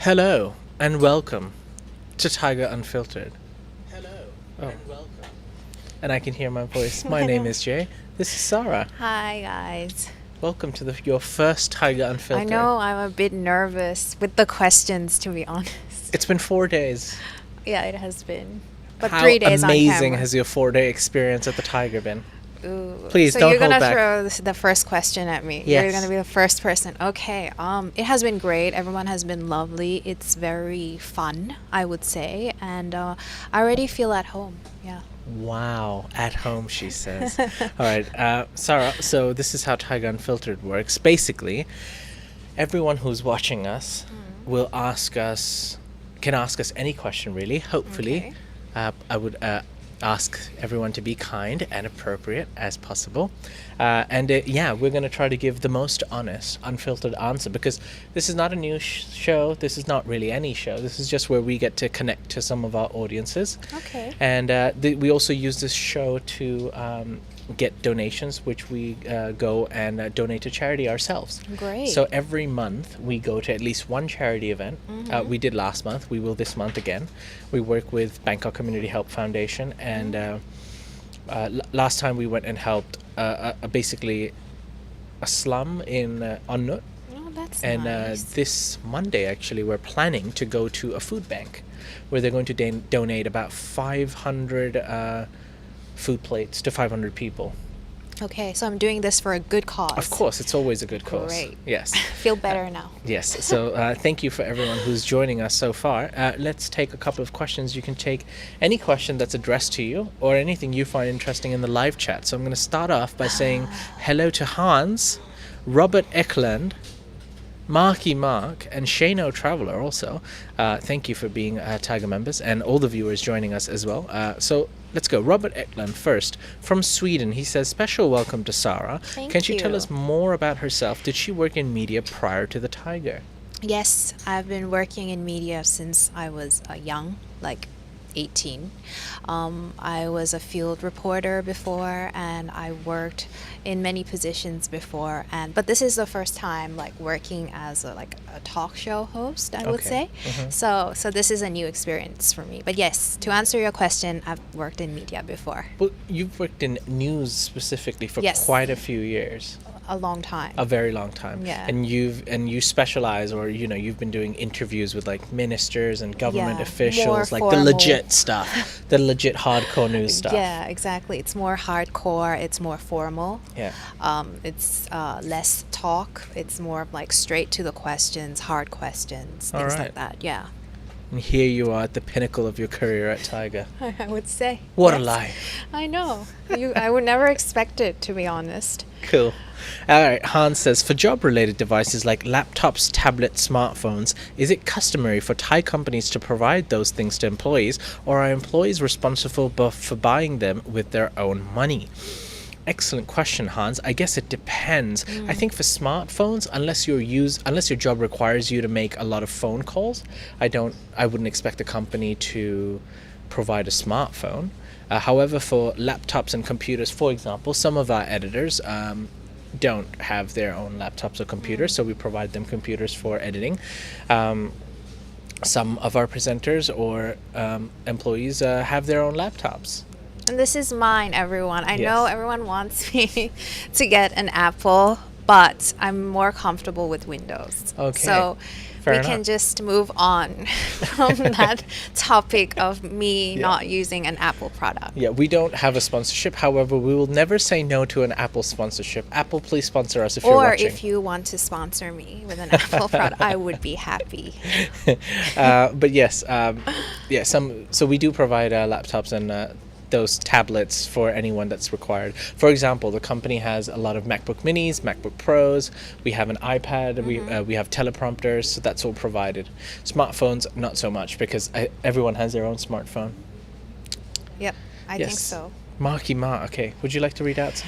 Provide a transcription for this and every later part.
Hello and welcome to Thaiger Unfiltered. Hello and welcome. And I can hear my voice. My name is Jay. This is Sara. Hi guys. Welcome to your first Thaiger I Unfiltered. know I'm a bit nervous with the questions, to be honest. It's been 4 days. Yeah, it has been. But How 3 days on camera. amazing has your 4-day experience at the Thaiger been? Ooh. Please so don't you're hold gonna back. throw the first question at me. Yes. You're gonna be the first person. Okay. It has been great. Everyone has been lovely. It's very fun, I would say, and I already feel at home. Yeah. Wow, at home, she says. All right, Sarah, so this is how Thaiger Unfiltered works. Basically, everyone who's watching us will can ask us any question, really, hopefully. Okay. I would ask everyone to be kind and appropriate as possible. We're going to try to give the most honest, unfiltered answer because this is not a news show. This is not really any show. This is just where we get to connect to some of our audiences. Okay. And we also use this show to get donations, which we go and donate to charity ourselves. Great. So every month we go to at least one charity event. We did last month. We will this month again. We work with Bangkok Community Help Foundation, and last time we went and helped basically a slum in Onnut. Oh, that's And nice. this Monday, actually, we're planning to go to a food bank where they're going to donate about 500 food plates to 500 people. Okay, so I'm doing this for a good cause. Of course, it's always a good cause. Great. Yes. Feel better now. Yes. So thank you for everyone who's joining us so far. Let's take a couple of questions. You can take any question that's addressed to you or anything you find interesting in the live chat. So I'm going to start off by saying hello to Hans, Robert Eklund, Marky Mark, and Shano Traveler also. Thank you for being Thaiger members and all the viewers joining us as well. So let's go. Robert Eklund first from Sweden. He says, special welcome to Sara. Thank Can she tell you. us more about herself? Did she work in media prior to the Thaiger? Yes, I've been working in media since I was young, like 18. I was a field reporter before, and I worked in many positions before. But this is the first time like working as a talk show host, I would Okay. say. So this is a new experience for me. But yes, to answer your question, I've worked in media before. Well, you've worked in news specifically for Yes. quite a few years. A long time. A very long time. Yeah. And you specialize, or you've been doing interviews with like ministers and government Yeah, officials, more like the formal. legit stuff, the legit hardcore news stuff. Yeah, exactly. It's more hardcore. It's more formal. Yeah. It's less talk. It's more of like straight to the questions, hard questions, things Alright. like that. Yeah, And here you are at the pinnacle of your career at Thaiger. I would say. What a Yes. life. I know. I would never expect it, to be honest. Cool. All right, Hans says, for job-related devices like laptops, tablets, smartphones, is it customary for Thai companies to provide those things to employees, or are employees responsible for buying them with their own money? Excellent question, Hans. I guess it depends. I think for smartphones, unless your job requires you to make a lot of phone calls, I wouldn't expect a company to provide a smartphone. However, for laptops and computers, for example, some of our editors don't have their own laptops or computers, so we provide them computers for editing. Some of our presenters or employees have their own laptops. And this is mine, everyone. I Yes. know everyone wants me to get an Apple, but I'm more comfortable with Windows. Okay. So Fair we can enough. just move on from that topic of me not using an Apple product. Yeah, we don't have a sponsorship. However, we will never say no to an Apple sponsorship. Apple, please sponsor us if you're Or watching. if you want to sponsor me with an Apple product, I would be happy. But yes, so we do provide laptops and those tablets for anyone that's required. For example, the company has a lot of MacBook Minis, MacBook Pros. We have an iPad. We have teleprompters, so that's all provided. Smartphones, not so much because everyone has their own smartphone. Yep, I Yes. think so. Marky Mark. Okay, would you like to read out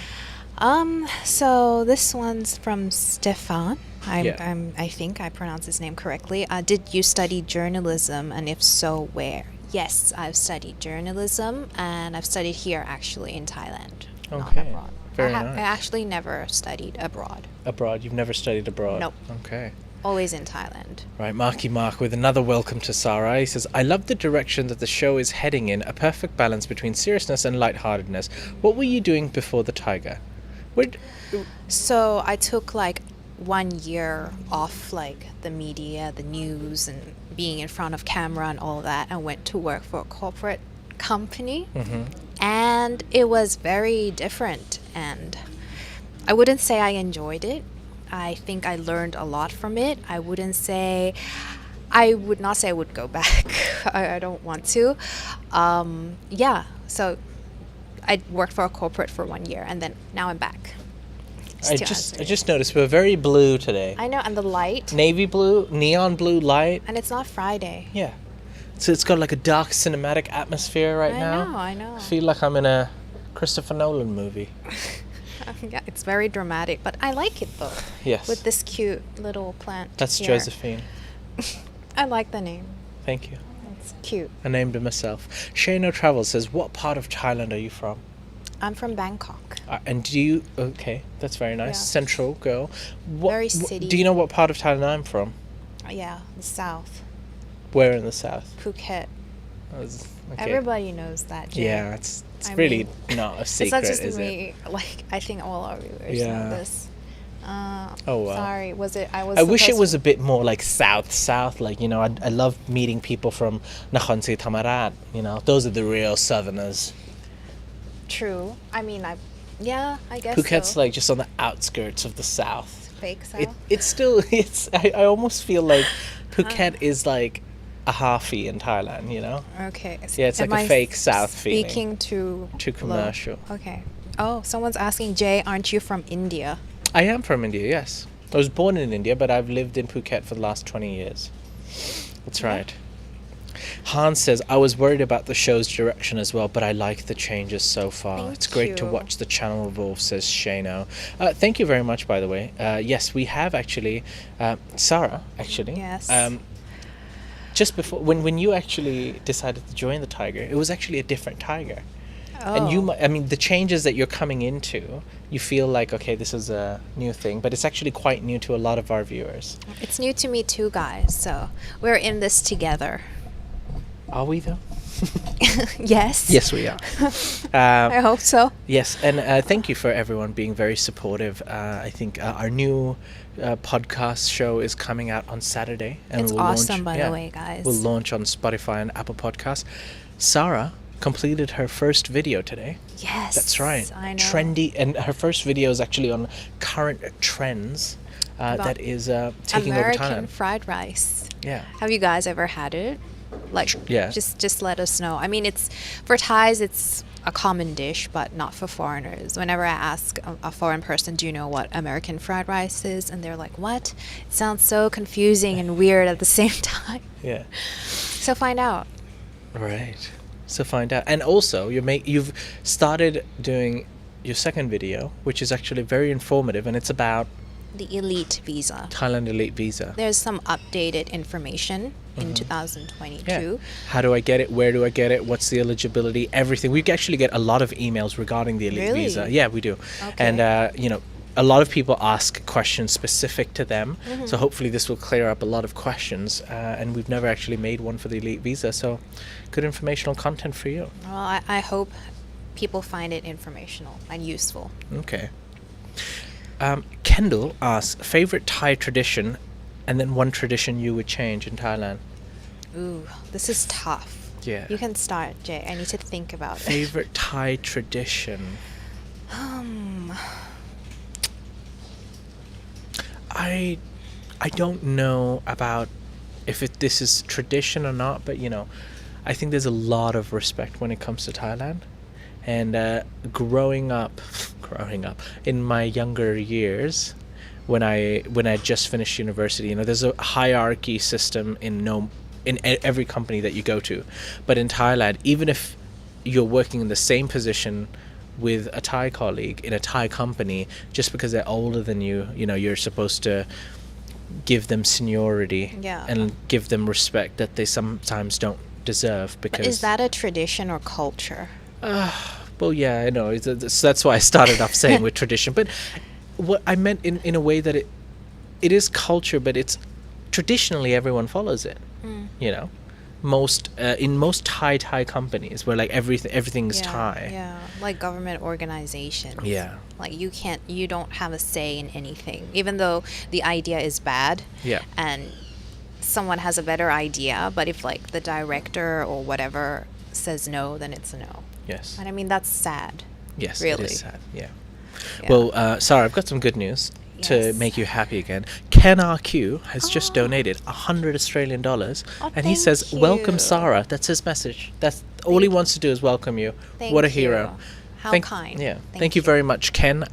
some? So this one's from Stefan. Yeah. I think I pronounced his name correctly. Did you study journalism, and if so, where? Yes, I've studied journalism, and I've studied here actually in Thailand, not Okay, abroad. very I nice. actually never studied abroad. Abroad? You've never studied abroad? Nope. Okay. always in Thailand. Right, Marky Mark with another welcome to Sara. He says, I love the direction that the show is heading in, a perfect balance between seriousness and lightheartedness. What were you doing before the Thaiger? So I took like 1 year off, like the media, the news, and being in front of camera and all that, and went to work for a corporate company. And it was very different, and I wouldn't say I enjoyed it. I think I learned a lot from it. I would not say I would go back. I don't want to. Yeah, so I worked for a corporate for 1 year, and then now I'm back. I just noticed we're very blue today. I know, and the light. Navy blue, neon blue light. And it's not Friday. Yeah. So it's got like a dark cinematic atmosphere right now. I know. I feel like I'm in a Christopher Nolan movie. Yeah, it's very dramatic, but I like it though. Yes. With this cute little plant. That's here. Josephine. I like the name. Thank you. It's cute. I named it myself. Shano Travel says, what part of Thailand are you from? I'm from Bangkok. And do you... Okay, that's very nice. Yeah. Central girl. Very city. Do you know what part of Thailand I'm from? Yeah, the south. Where in the south? Phuket. Okay. Everybody knows that, Jay. Yeah, it's really not a secret, it's not just is me. it? Like, I think all our viewers know this. Oh, wow. Sorry, I wish it was a bit more like south. Like, you know, I love meeting people from Nakhon Si Thammarat. You know, those are the real southerners. True. I mean, I guess Phuket's so. like just on the outskirts of the south. Fake south? It's still, I almost feel like Phuket is like a halfie in Thailand, you know? Okay. Yeah, it's like a fake south feeling. Speaking too commercial. low. Okay. Oh, someone's asking, Jay, aren't you from India? I am from India, yes. I was born in India, but I've lived in Phuket for the last 20 years. That's right. Hans says, I was worried about the show's direction as well, but I like the changes so far. It's great to watch the channel evolve, says Shano. Thank you very much, by the way. Yes, we have actually, Sara, actually. Yes. Just before, when you actually decided to join the Thaiger, it was actually a different Thaiger. Oh. And the changes that you're coming into, you feel like, okay, this is a new thing, but it's actually quite new to a lot of our viewers. It's new to me too, guys, so we're in this together. Are we, though? Yes. Yes, we are. I hope so. Yes, and thank you for everyone being very supportive. I think our new podcast show is coming out on Saturday. And It's awesome, by the way, guys. We'll launch on Spotify and Apple Podcasts. Sara completed her first video today. Yes. That's right. I know. Trendy, and her first video is actually on current trends that is taking American over Thailand. fried rice. Yeah. Have you guys ever had it? Like, Yeah. just let us know. I mean, it's for Thais, it's a common dish, but not for foreigners. Whenever I ask a foreign person, do you know what American fried rice is? And they're like, what? It sounds so confusing and weird at the same time. Yeah. So find out. Right. So find out. And also, you've started doing your second video, which is actually very informative, and it's about The elite visa. Thailand Elite Visa. There's some updated information in 2022. Yeah. How do I get it? Where do I get it? What's the eligibility? Everything. We actually get a lot of emails regarding the Elite Really? Visa. Yeah, we do. Okay. And, a lot of people ask questions specific to them. So hopefully this will clear up a lot of questions. And we've never actually made one for the Elite Visa. So good informational content for you. Well, I hope people find it informational and useful. Okay. Kendall asks, favorite Thai tradition and then one tradition you would change in Thailand. Ooh, this is tough. Yeah. You can start, Jay. I need to think about it. Favorite Thai tradition. I don't know about if this is tradition or not, but I think there's a lot of respect when it comes to Thailand. And growing up in my younger years, when I just finished university, there's a hierarchy system in every company that you go to, but in Thailand, even if you're working in the same position with a Thai colleague in a Thai company, just because they're older than you, you're supposed to give them seniority and give them respect that they sometimes don't deserve. Because But is that a tradition or culture? Well, yeah, I know. That's why I started off saying with tradition. But what I meant in a way that it is culture, but it's traditionally everyone follows it. You know, most in most Thai companies where like everything's Thai. Yeah, like government organizations. Yeah. Like you don't have a say in anything, even though the idea is bad. Yeah. And someone has a better idea, but if like the director or whatever says no, then it's a no. Yes. And I mean, that's sad. Yes, Really. it is sad. Yeah. Yeah. Well, Sarah, I've got some good news to Yes. make you happy again. Ken RQ has just Oh. donated $100 Australian, Oh, and he thank says, "Welcome, you. Sarah." That's his message. That's all he wants to do is welcome you. What a Thank you. hero! How kind. Yeah. Thank Thank you you. very much, Ken.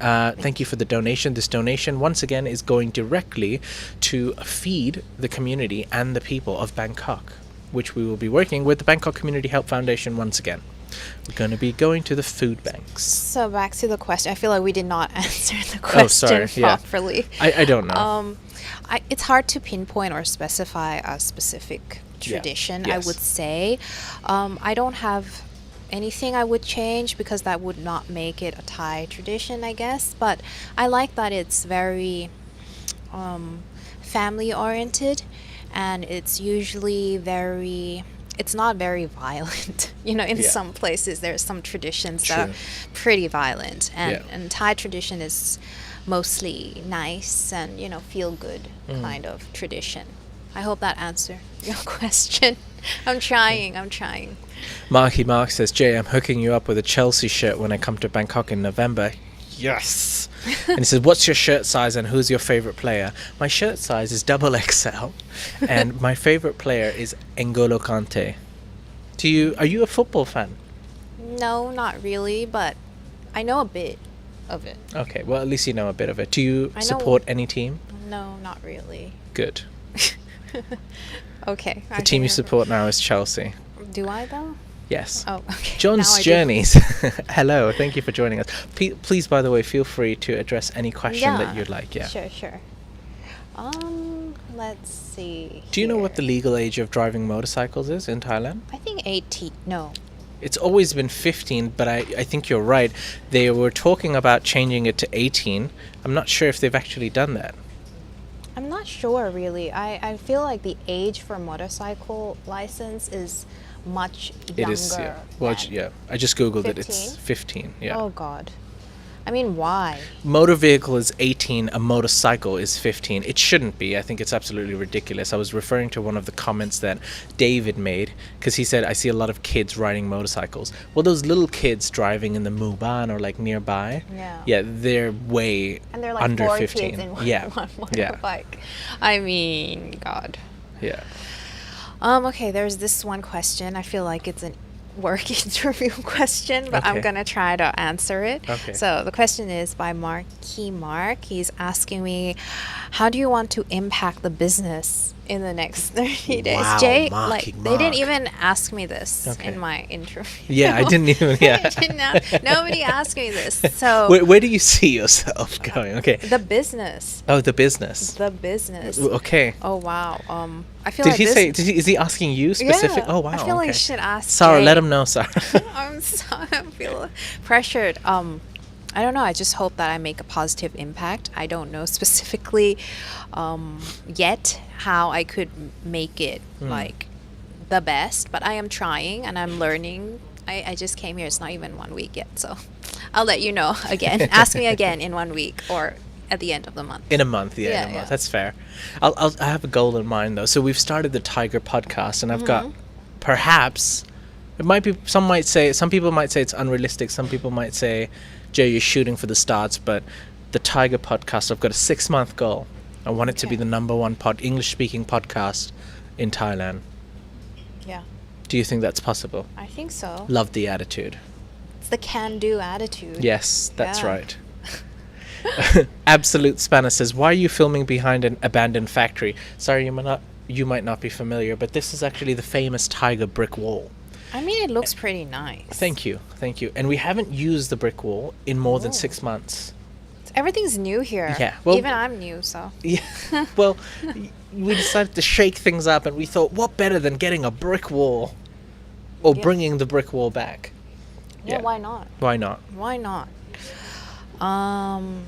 Thank you for the donation. This donation, once again, is going directly to feed the community and the people of Bangkok, which we will be working with the Bangkok Community Help Foundation once again. We're going to be going to the food banks. So back to the question. I feel like we did not answer the question sorry, yeah. properly. I don't know. It's hard to pinpoint or specify a specific tradition. I Yes. would say, I don't have anything I would change because that would not make it a Thai tradition, I guess. But I like that it's very family oriented, and it's usually it's not very violent. You know, in Yeah. some places there's some traditions that True. are pretty violent, and Yeah. and Thai tradition is mostly nice and, you know, feel good kind of tradition. I hope that answered your question. I'm trying. Marky Mark says, "Jay, I'm hooking you up with a Chelsea shirt when I come to Bangkok in November." Yes. And he says, "What's your shirt size and who's your favorite player?" My shirt size is double XL, and my favorite player is N'Golo Kante. Are you a football fan? No, not really, but I know a bit of it. Okay, well, at least you know a bit of it. Do you I know- support any team? No, not really. Good. Okay. The team you support now is Chelsea. Do I though? Yes. Oh, okay. John's Now I do. Journeys. Hello, thank you for joining us. Please, by the way, feel free to address any question that you'd like. Yeah. Sure. Let's see. Do you know what the here. legal age of driving motorcycles is in Thailand? I think 18. No. It's always been 15, but I think you're right. They were talking about changing it to 18. I'm not sure if they've actually done that. I'm not sure really. I feel like the age for motorcycle license is much younger. It is, yeah. Well, than yeah. I just googled it. It's 15? 15. Yeah. Oh God. I mean, why? Motor vehicle is 18, a motorcycle is 15. It shouldn't be. I think it's absolutely ridiculous. I was referring to one of the comments that David made, because he said, "I see a lot of kids riding motorcycles." Well, those little kids driving in the Muban or like nearby, Yeah. they're way And they're like under 4 15. kids in one, Yeah. one Yeah. motorbike. I mean, God. Yeah. Okay, there's this one question. I feel like it's an work interview question, but I'm Okay. gonna try to answer it. Okay. So the question is by Marky Mark. He's asking me, how do you want to impact the business in the next 30 days? Wow, Jay, Marky like they didn't Mark. even ask me this Okay. in my interview. Yeah, I didn't even, yeah. Nobody asked me this. So Where do you see yourself going? Okay. the business. Oh, the business. The business. Okay. Oh wow. I feel Did like he this, say? Is he asking you specific? Yeah, Oh wow. I feel like okay. you should ask Sarah, Jay. let him know, Sarah. I'm sorry. I feel pressured. I don't know. I just hope that I make a positive impact. I don't know specifically yet how I could make it like the best, but I am trying and I'm learning. I just came here. It's not even 1 week yet, so I'll let you know again. Ask me again in 1 week or at the end of the month. In a month, yeah, in a Yeah, month. yeah. That's fair. I have a goal in mind though. So we've started the Thaiger podcast, and I've got perhaps it might be. Some people might say it's unrealistic. Some people might say, "Jay, you're shooting for the stars." But the Thaiger podcast, I've got a 6-month goal. I want it to be Okay. the number one English-speaking podcast in Thailand. Yeah, Do you think that's possible? I think so. Love the attitude. It's the can-do attitude. Yes, that's Yeah. right. Absolute Spanner says, "Why are you filming behind an abandoned factory?" Sorry, you might not be familiar, but this is actually the famous Thaiger brick wall. I mean, it looks pretty nice. Thank you. And we haven't used the brick wall in more than Oh. 6 months. Everything's new here. Yeah, well- Even I'm new, so. Yeah. Well, we decided to shake things up, and we thought, what better than getting a brick wall or Yeah. bringing the brick wall back? Yeah, why not? Why not? Why not? Um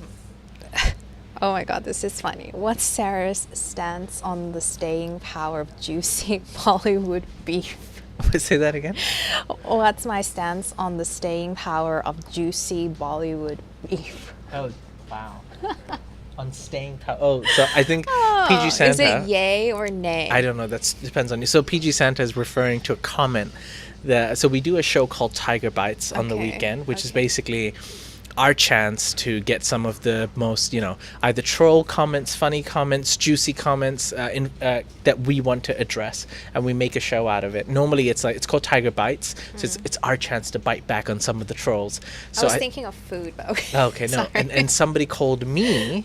Oh my god, this is funny. What's Sarah's stance on the staying power of juicy Bollywood beef? Say that again. What's my stance on the staying power of juicy Bollywood beef? Oh, wow. On staying power. Oh, so I think PG Santa. Is it yay or nay? I don't know. That depends on you. So PG Santa is referring to a comment that. So we do a show called Thaiger Bites on the weekend, which is basically our chance to get some of the most, either troll comments, funny comments, juicy comments that we want to address, and we make a show out of it. Normally it's called Tiger Bites, so it's our chance to bite back on some of the trolls. So I was thinking of food, but okay. Okay, no. And somebody called me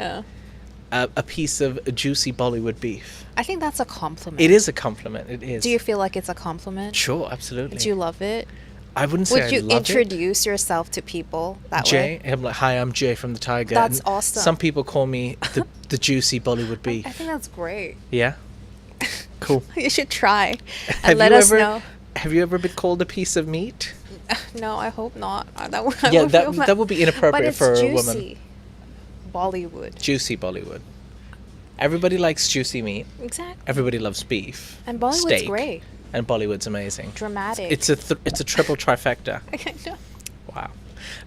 a piece of juicy Bollywood beef. I think that's a compliment. It is a compliment. It is. Do you feel like it's a compliment? Sure, absolutely. Do you love it? I wouldn't say Would you I love introduce yourself to people that Jay, way? I'm like, hi, I'm Jay from the Thaiger. That's And awesome. Some people call me the juicy Bollywood beef. I think that's great. Yeah? Cool. You should try and let us know. Have you ever been called a piece of meat? No, I hope not. That would be inappropriate for a woman. Juicy Bollywood. Juicy Bollywood. Everybody likes juicy meat. Exactly. Everybody loves beef. And Bollywood's steak, great. And Bollywood's amazing. Dramatic. It's a triple trifecta. I know. Wow.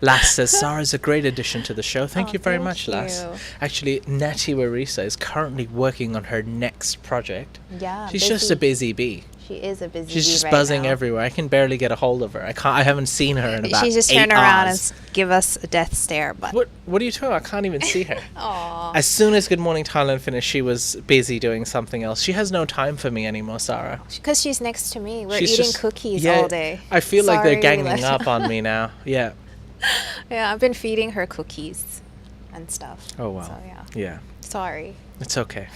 Lass says, Sara's a great addition to the show. Thank you very much, Lass. Actually, Nati Warisa is currently working on her next project. Yeah. She's just a busy bee. She is a busy bee. She's just right buzzing now. everywhere. I can barely get a hold of her. I haven't seen her in about 8 hours. She just turned around and give us a death stare. But What are you talking about? I can't even see her. Aww. As soon as Good Morning Thailand finished, she was busy doing something else. She has no time for me anymore, Sara. Because she's next to me. We're She's eating just- cookies yeah, all day. I feel like they're Sorry, ganging up on me now. Yeah. Yeah, I've been feeding her cookies and stuff. Oh, wow. So, yeah. Yeah. Sorry. It's okay.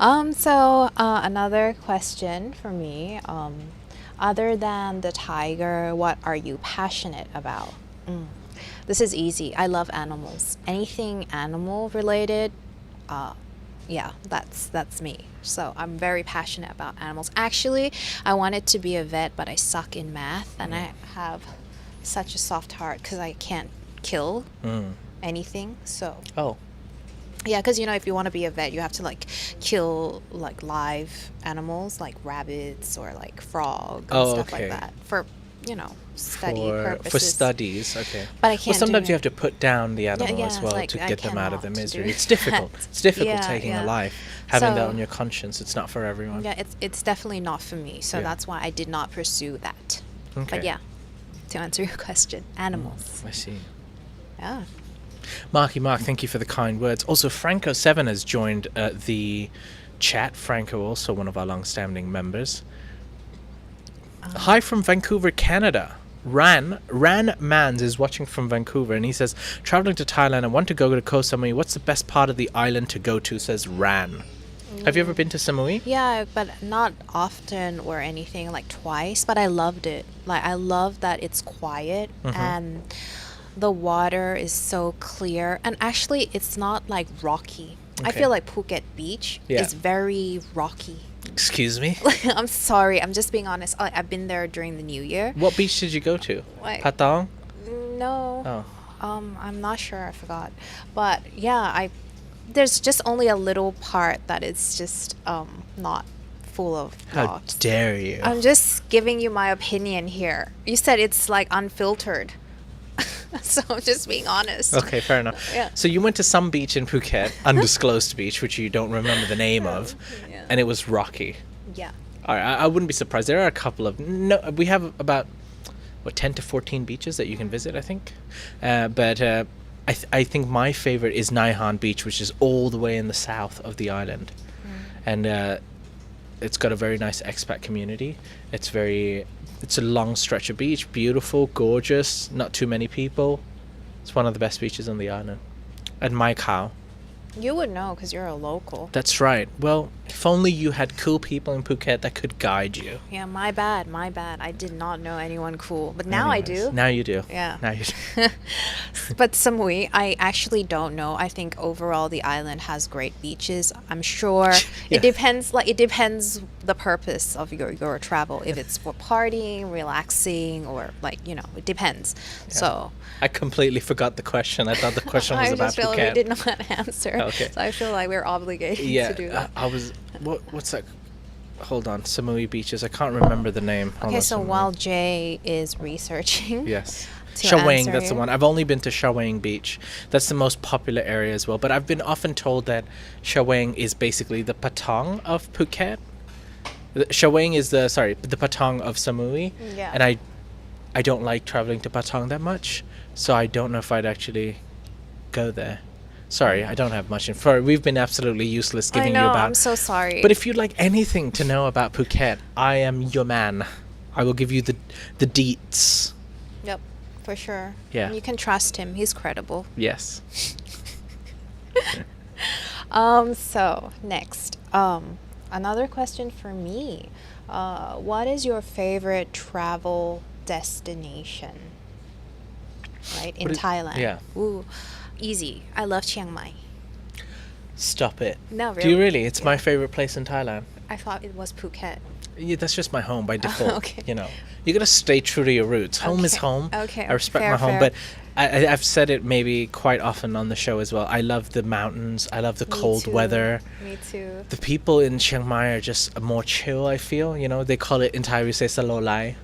Another question for me. Other than the tiger, what are you passionate about? This is easy. I love animals. Anything animal related, yeah, that's me. So I'm very passionate about animals. Actually, I wanted to be a vet, but I suck in math, and I have such a soft heart because I can't kill anything. So Oh. yeah, because if you want to be a vet, you have to kill live animals like rabbits or frogs and stuff like that for study purposes. For studies, okay. But I can't. Well, sometimes do you have to put down the animal as well I to get them out of their cannot misery. do It's difficult. that. It's difficult Yeah, taking yeah. a life, having that So- on your conscience. It's not for everyone. Yeah, it's definitely not for me. So Yeah. that's why I did not pursue that. Okay. But yeah, to answer your question, animals. I see. Yeah. Mark, thank you for the kind words. Also, Franco7 has joined the chat. Franco, also one of our long-standing members. Hi from Vancouver, Canada. Ran Mans is watching from Vancouver, and he says, traveling to Thailand, I want to go to Koh Samui. What's the best part of the island to go to, says Ran. Have you ever been to Samui? Yeah, but not often or anything, twice, but I loved it. I love that it's quiet and the water is so clear, and actually it's not rocky. I Okay. feel like Phuket Beach is very rocky. Excuse me? I'm sorry, I'm just being honest. I've been there during the New Year. What beach did you go to? Patong? No. Oh. I'm not sure, I forgot. But yeah, there's just only a little part that is just not full of How rocks. dare you? I'm just giving you my opinion here. You said it's unfiltered. So I'm just being honest. Okay, fair enough. Yeah. So you went to some beach in Phuket, undisclosed beach, which you don't remember the name of, Yeah. and it was rocky. Yeah. All right, I wouldn't be surprised. There are a couple of we have about 10 to 14 beaches that you can visit, I think. But I think my favorite is Naihan Beach, which is all the way in the south of the island, and it's got a very nice expat community. It's a long stretch of beach, beautiful, gorgeous, not too many people. It's one of the best beaches on the island. And Mai Khao. You would know because you're a local. That's right. Well, if only you had cool people in Phuket that could guide you. Yeah, my bad, my bad. I did not know anyone cool, but now I Anyways, do. Now you do. Yeah. Now you do. But Samui, I actually don't know. I think overall the island has great beaches. I'm sure Yeah. it depends. Like it depends the purpose of your travel. If it's for partying, relaxing, or like it depends. So I completely forgot the question. I thought the question was I about just feel like Phuket. we did not answer. Okay. So I feel like we're obligated Yeah, to do that. I was. What's that? Hold on, Samui beaches. I can't remember the name. Hold Okay, on, so Samui. while Jay is researching, Yes. to Shawang, answer that's the you. one. I've only been to Shawang Beach. That's the most popular area as well. But I've been often told that Shawang is basically the Patong of Phuket. Shawang is the Patong of Samui. Yeah. And I don't like traveling to Patong that much, so I don't know if I'd actually go there. Sorry, I don't have much info. We've been absolutely useless I giving know, you about. I'm so sorry. But if you'd like anything to know about Phuket, I am your man. I will give you the deets. Yep, for sure. Yeah. And you can trust him. He's credible. Yes. So next, another question for me. What is your favorite travel destination? Right, in What is- Thailand. yeah. Ooh, easy. I love Chiang Mai. Stop it. No, Do you really? really? It's my favorite place in Thailand. I thought it was Phuket. Yeah, that's just my home by default. Okay. You gotta stay true to your roots. Home is Okay. home. Okay, I respect fair, my home, fair. but I've said it maybe quite often on the show as well. I love the mountains. I love the Me cold too. weather. Me too. The people in Chiang Mai are just more chill. I feel. They call it in Thai we say salolai.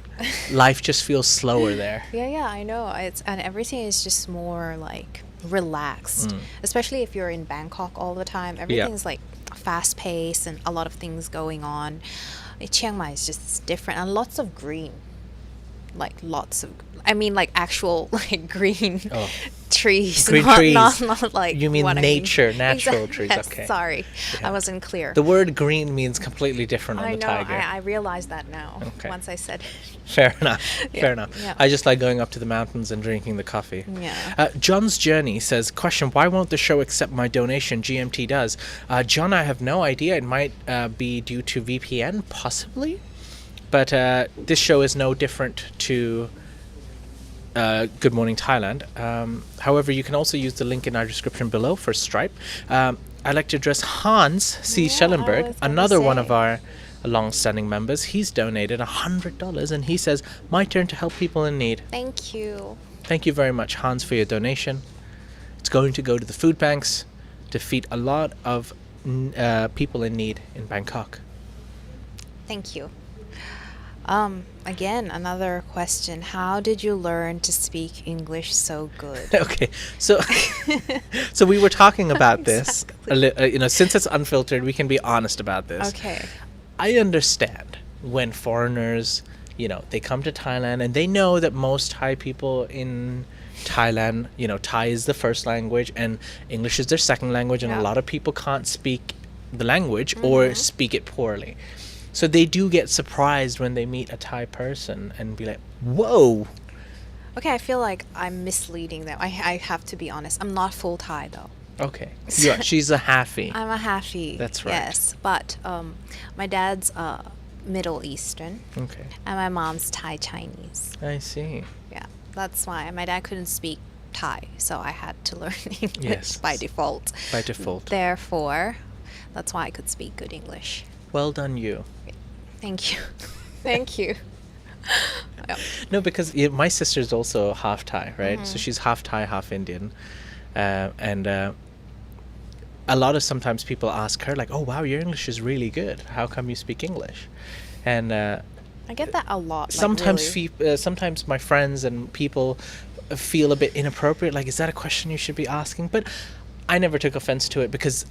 Life just feels slower there. Yeah, I know. And everything is just more like relaxed, especially if you're in Bangkok all the time. Everything's like fast paced and a lot of things going on. Chiang Mai is just different and lots of green, like like actual like green Oh. trees. Green not, trees. Not like You mean what I nature, mean. natural Exact- trees, yes, okay. Sorry, Yeah. I wasn't clear. The word green means completely different on I the know. Thaiger. I realized that now. Okay. Once I said Fair enough. Yeah, Fair enough. yeah. I just like going up to the mountains and drinking the coffee. Yeah. John's Journey says, question, why won't the show accept my donation? GMT does. John, I have no idea. It might be due to VPN, possibly. But this show is no different to Good Morning Thailand. However, you can also use the link in our description below for Stripe. I'd like to address Hans C. Yeah, I Schellenberg, was gonna another one say. of our long-standing members. He's donated $100 and he says, my turn to help people in need. thank you. Thank you very much, Hans, for your donation. It's going to go to the food banks to feed a lot of people in need in Bangkok. Thank you. Again, another question. How did you learn to speak English so good? Okay, so so we were talking about this. Since it's unfiltered, we can be honest about this. Okay. I understand when foreigners, they come to Thailand and they know that most Thai people in Thailand, Thai is the first language and English is their second language, and Yeah. a lot of people can't speak the language or speak it poorly. So they do get surprised when they meet a Thai person and be like, whoa. Okay, I feel like I'm misleading them. I have to be honest. I'm not full Thai though. Okay. She's a halfie. I'm a halfie. That's right. Yes, but my dad's Middle Eastern Okay. and my mom's Thai Chinese. I see. Yeah, that's why my dad couldn't speak Thai, so I had to learn English Yes. by default. By default. Therefore, that's why I could speak good English. Well done, you. Thank you. Thank you. Yep. No, because my sister's also half Thai, right? So she's half Thai, half Indian. And a lot of sometimes people ask her, like, oh, wow, your English is really good. How come you speak English? And I get that a lot. Like, sometimes really. sometimes my friends and people feel a bit inappropriate. Like, is that a question you should be asking? But I never took offense to it because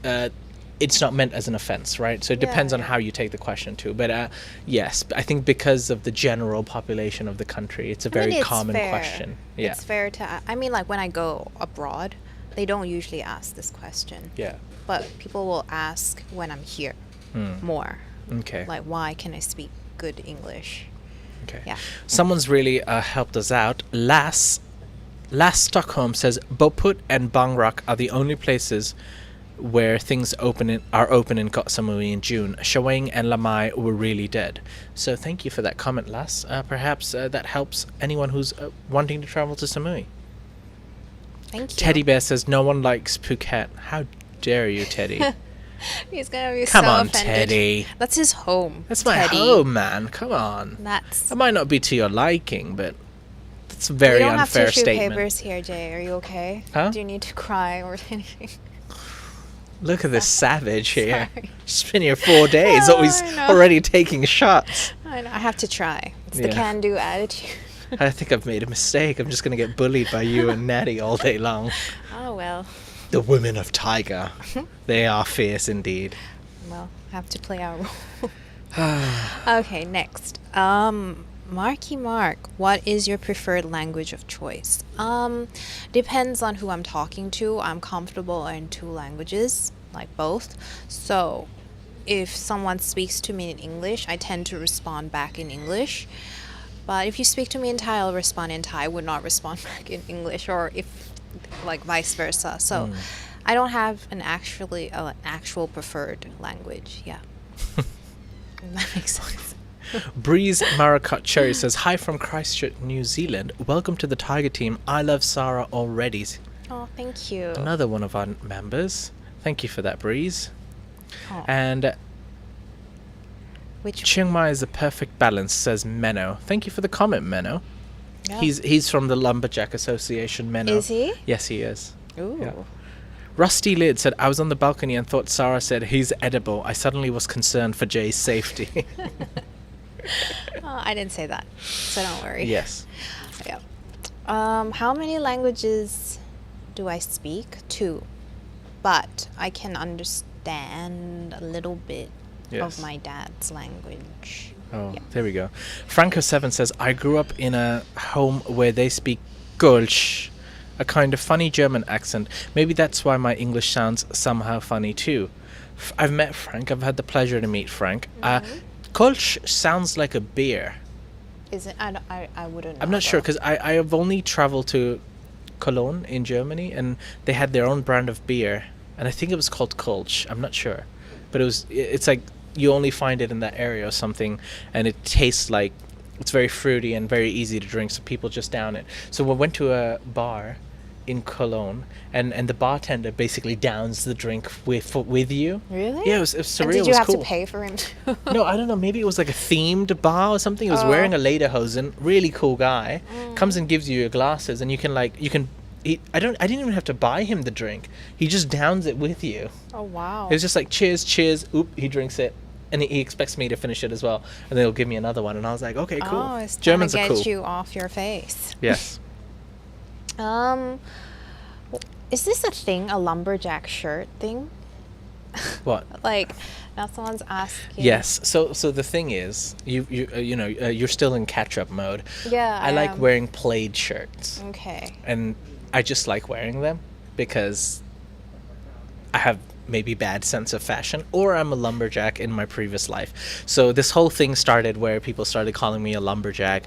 it's not meant as an offense, right? So it depends on yeah. how you take the question too. But yes, I think because of the general population of the country, it's a I mean, very it's common fair. question. Yeah. It's fair to. I mean, like when I go abroad, they don't usually ask this question. Yeah. But people will ask when I'm here more. Okay. Like, why can I speak good English? Okay. Yeah. Someone's really helped us out. Last Stockholm says Boput and Bangrak are the only places where things are open in Koh Samui in June. Shawang and Lamai were really dead. So thank you for that comment, Lass. Perhaps that helps anyone who's wanting to travel to Samui. Thank you. Teddy Bear says no one likes Phuket. How dare you, Teddy? He's gonna be Come so on, offended. Teddy. That's his home. That's my Teddy. home, man. Come on. That's. It might not be to your liking, but it's a very We don't unfair have tissue statement. papers here, Jay. Are you okay? Huh? Do you need to cry or anything? Look at this savage here. Sorry. Just been here 4 days, Oh, always I know. already taking shots. I know. I have to try. It's the Yeah. can-do attitude. I think I've made a mistake. I'm just going to get bullied by you and Natty all day long. Oh well. The women of Thaiger. They are fierce indeed. Well, have to play our role. Okay, next. Marky Mark, what is your preferred language of choice? Depends on who I'm talking to. I'm comfortable in two languages, like both. So, if someone speaks to me in English, I tend to respond back in English. But if you speak to me in Thai, I'll respond in Thai. I would not respond back in English, or if like vice versa. So, I don't have an actual preferred language. Yeah. That makes sense. Breeze Maracot Cherry says, hi from Christchurch, New Zealand. Welcome to the Thaiger team. I love Sara already. Oh, thank you. Another one of our members. Thank you for that, Breeze. Oh, And which Chiang Mai is a perfect balance, says Menno. Thank you for the comment, Menno. yeah. He's from the Lumberjack Association, Menno. Is he? Yes, he is. Ooh. Yeah. Rusty Lid said, I was on the balcony and thought Sara said he's edible. I suddenly was concerned for Jay's safety. Oh, I didn't say that, so don't worry. Yes. Yeah. How many languages do I speak? 2. But I can understand a little bit Yes. of my dad's language. Oh, Yeah. there we go. Franco7 says, I grew up in a home where they speak Gulch, a kind of funny German accent. Maybe that's why my English sounds somehow funny too. I've met Frank. I've had the pleasure to meet Frank. Gulch sounds like a beer. Is it? I wouldn't know. I'm not sure though. because I have only traveled to Cologne in Germany and they had their own brand of beer. And I think it was called Kolsch. I'm not sure. But it's like you only find it in that area or something. And it tastes like, it's very fruity and very easy to drink. So people just down it. So we went to a bar in Cologne and the bartender basically downs the drink with you. Really? Yeah, it was surreal. And did It you was have cool. to pay for him too? No, I don't know. Maybe it was like a themed bar or something. He was Oh. wearing a lederhosen. Really cool guy. Comes and gives you your glasses, and you can. I didn't even have to buy him the drink. He just downs it with you. Oh wow. It was just like cheers, cheers. Oop, he drinks it, and he expects me to finish it as well, and then he'll give me another one, and I was like, okay, cool. Oh, it's Germans trying are to cool. get you off your face. Yes. Is this a thing? A lumberjack shirt thing? What? Like, now someone's asking. Yes. So the thing is, you're still in catch-up mode. Yeah. I like am. wearing plaid shirts. Okay. And I just like wearing them because I have maybe bad sense of fashion, or I'm a lumberjack in my previous life. So this whole thing started where people started calling me a lumberjack,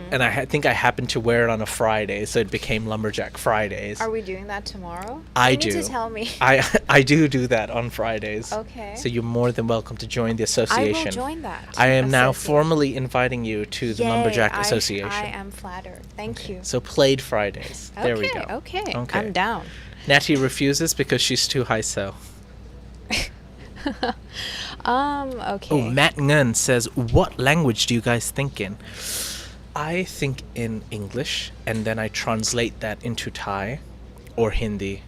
and I think I happened to wear it on a Friday, so it became Lumberjack Fridays. Are we doing that tomorrow? I You do. need to tell me. I do that on Fridays. Okay. So you're more than welcome to join the I association. will join that. I am now association. formally inviting you to the Yay, Lumberjack Association. I am flattered. Thank you. So Plaid Fridays. There we go. Okay. I'm down. Natty refuses because she's too high so. Okay. Oh, Matt Ngun says, what language do you guys think in? I think in English, and then I translate that into Thai or Hindi.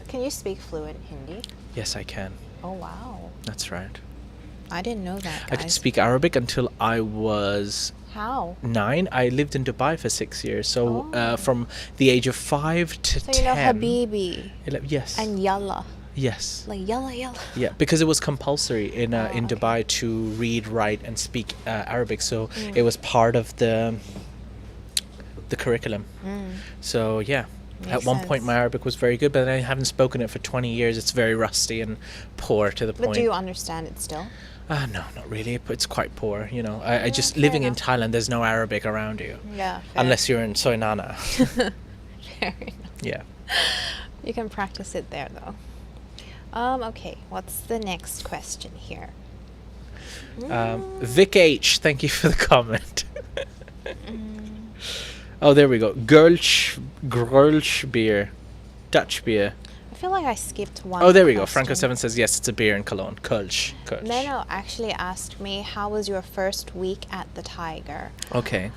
Can you speak fluent Hindi? Yes, I can. Oh wow. That's right. I didn't know that, I guys. could speak Arabic until I was How? 9. I lived in Dubai for 6 years. So Oh. from the age of 5 to So 10. you know Habibi Yes. and Yalla. Yes. Like Yalla Yalla. Yeah, because it was compulsory in okay. Dubai to read, write, and speak Arabic. So it was part of the curriculum. So yeah, at Makes one point sense. my Arabic was very good, but I haven't spoken it for 20 years. It's very rusty and poor to the But point. do you understand it still? No, not really. It's quite poor. You know, I just fair living in enough. Thailand. There's no Arabic around you, Yeah. unless you're in Soinana. Fair enough. Yeah. You can practice it there though. Okay, what's the next question here? Vic H, thank you for the comment. Oh, there we go. Grölsch beer. Dutch beer. I feel like I skipped one. Oh, there we go. question. Franco7 says, yes, it's a beer in Cologne. Kölsch. Menno actually asked me, how was your first week at the Thaiger? Okay.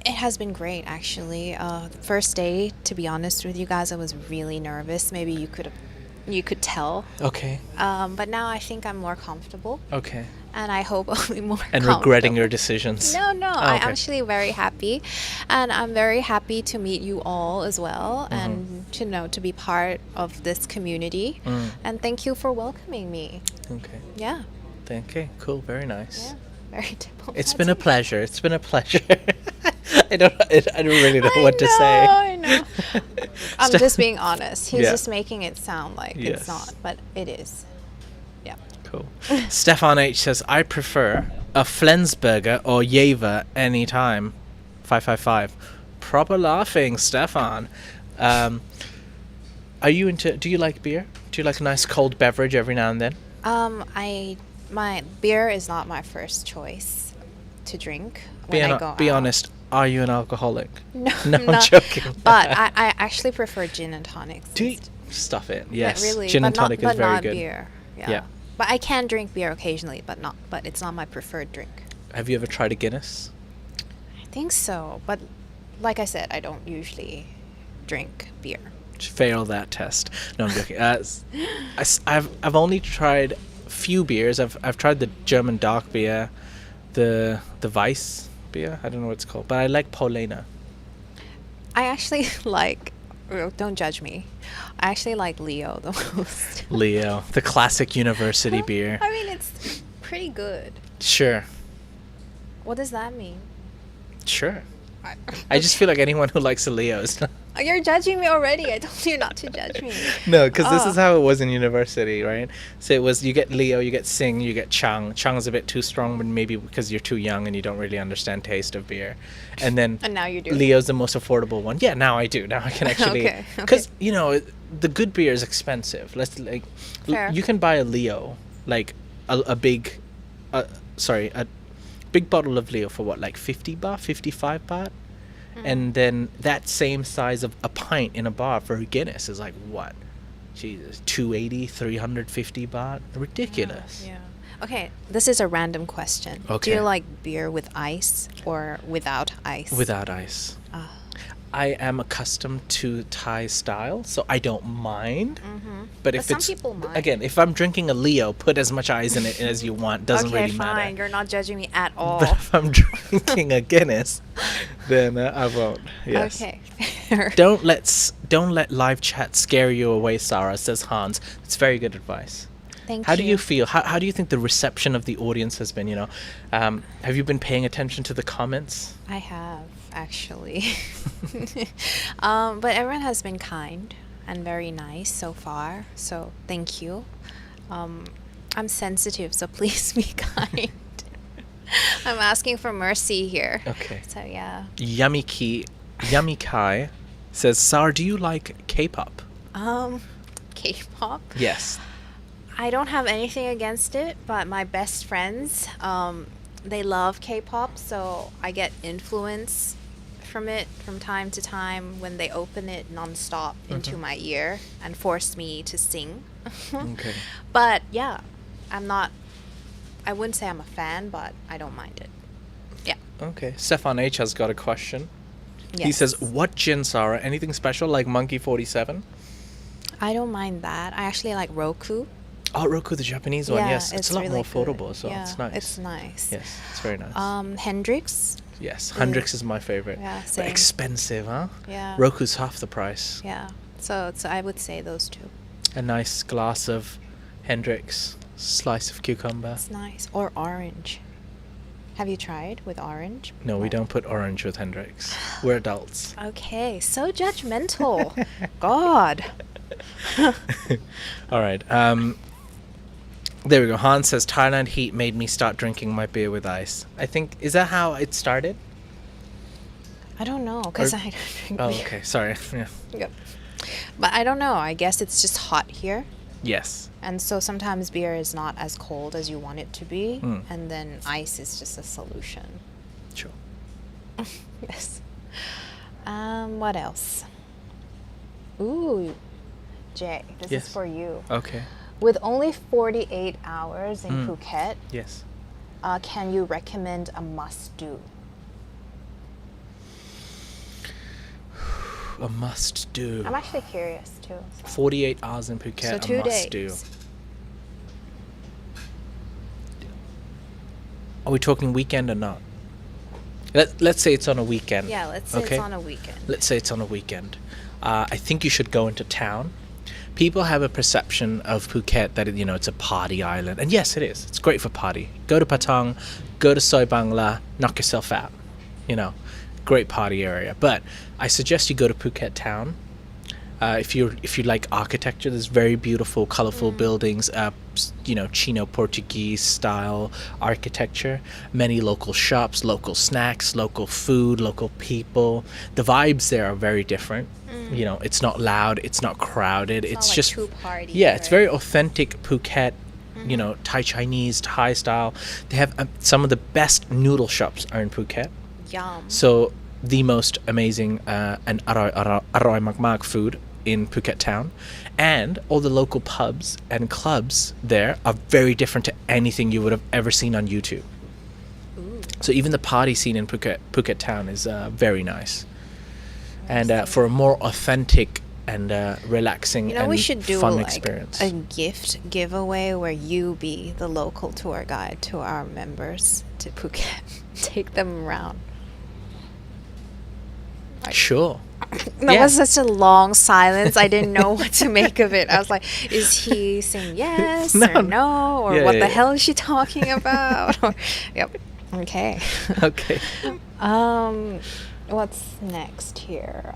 It has been great, actually. The first day, to be honest with you guys, I was really nervous. Maybe you could tell. Okay. But now I think I'm more comfortable. Okay. And I hope I'll be more And regretting your decisions. No, Oh, I'm okay. actually very happy. And I'm very happy to meet you all as well and to be part of this community. And thank you for welcoming me. Okay. Yeah. Okay, cool. Very nice. Yeah. Very diplomatic. It's been a pleasure. It's been a pleasure. I don't really know what to say. I know. I'm just being honest. He's Yeah. just making it sound like Yes. it's not, but it is. Yeah. Cool. Stefan H says, I prefer a Flensburger or Jever anytime. 555. Proper laughing, Stefan. Do you like beer? Do you like a nice cold beverage every now and then? My beer is not my first choice to drink when I go Be out. honest, are you an alcoholic? No, No, I'm I'm not. joking. But I actually prefer gin and tonics. Do you, stuff it. Yes. Really, Gin and but not- tonic but is very not good. beer. Yeah. Yeah. But I can drink beer occasionally, but it's not my preferred drink. Have you ever tried a Guinness? I think so, but like I said, I don't usually drink beer. Fail that test. No, I'm joking. I've only tried few beers. I've tried the German dark beer, the Weiss beer. I don't know what it's called, but I like Paulana. I actually like. Don't judge me. I actually like Leo the most. Leo, the classic university beer. I mean, it's pretty good. Sure. What does that mean? Sure. I just feel like anyone who likes a Leo is not. You're judging me already. I told you not to judge me. No, because this Oh. is how it was in university, right? So it was, you get Leo, you get Sing, you get Chang. Chang is a bit too strong, but maybe because you're too young and you don't really understand taste of beer. And then And now you do. Leo's the most affordable one. Yeah, now I do. Now I can actually, Okay, because the good beer is expensive. Fair. You can buy a Leo, like a big, a big bottle of Leo for what, like 50 baht, 55 baht. And then that same size of a pint in a bar for a Guinness is like what? Jesus, 280, 350 baht? Ridiculous. Yeah. Okay, this is a random question. Do Okay. you like beer with ice or without ice? Without ice. Ah. I am accustomed to Thai style, so I don't mind. But if some it's people mind. again, if I'm drinking a Leo, put as much ice in it as you want. Doesn't Okay, really fine. matter. You're not judging me at all. But if I'm drinking a Guinness, then I won't. Yes. Okay. fair. Don't let live chat scare you away, Sarah, says Hans. It's very good advice. Thank How you. do you feel? How do you think the reception of the audience has been? Have you been paying attention to the comments? I have, actually. But everyone has been kind and very nice so far. So thank you. I'm sensitive, so please be kind. I'm asking for mercy here. Okay. So yeah. Yummy Kai says, Sarah, do you like K-pop? K-pop. Yes. I don't have anything against it, but my best friends, they love K-pop, so I get influence from it from time to time when they open it nonstop into my ear and force me to sing. Okay. But yeah, I wouldn't say I'm a fan, but I don't mind it. Yeah. Okay. Stefan H has got a question. He Yes. says, what gin, Sarah? Anything special like Monkey 47? I don't mind that. I actually like Roku. Oh, Roku, the Japanese one. Yeah, Yes. It's a lot really more good. affordable, so Yeah, it's nice. It's nice. Yes, it's very nice. Hendrix. Yes, Hendrix is my favorite. Yeah, But same. expensive, huh? Yeah. Roku's half the price. Yeah. So I would say those two. A nice glass of Hendrix, slice of cucumber. It's nice. Or orange. Have you tried with orange? No, we don't put orange with Hendrix. We're adults. Okay, so judgmental. God. All right. There we go. Hans says Thailand heat made me start drinking my beer with ice. I think, is that how it started? I don't know, because Or- I don't drink Oh, beer. okay. Sorry. Yeah. Yep. But I don't know. I guess it's just hot here. Yes. And so sometimes beer is not as cold as you want it to be. Mm. And then ice is just a solution. Sure. Yes. What else? Ooh, Jay, this Yes. is for you. Okay. With only 48 hours in Mm. Phuket, Yes. can you recommend a must-do? A must do. I'm actually curious too. So, 48 hours in Phuket, So a 2 must do. days. Are we talking weekend or not? Let's say it's on a weekend. Yeah, let's say Okay. it's on a weekend. Let's say it's on a weekend. I think you should go into town. People have a perception of Phuket that, you know, it's a party island. And yes, it is. It's great for party. Go to Patong, go to Soi Bangla, knock yourself out. You know, great party area. But I suggest you go to Phuket town. If you like architecture, there's very beautiful, colorful buildings. You know, Chino Portuguese style architecture. Many local shops, local snacks, local food, local people. The vibes there are very different. You know, it's not loud, it's not crowded. It's not like just too party, yeah, it's right? very authentic Phuket. You know, Thai Chinese, Thai style. They have some of the best noodle shops are in Phuket. Yum. So the most amazing and aroy mak food in Phuket town, and all the local pubs and clubs there are very different to anything you would have ever seen on YouTube. Ooh. So even the party scene in Phuket town is very nice, and Interesting. for a more authentic and relaxing You know, and we should do fun like experience. a gift giveaway where you be the local tour guide to our members to Phuket. Take them around. Sure. That Yeah. was such a long silence. I didn't know what to make of it. I was like, is he saying yes No. or no? Or Yeah, what yeah, the yeah. hell is she talking about? Yep. Okay. Okay. What's next here?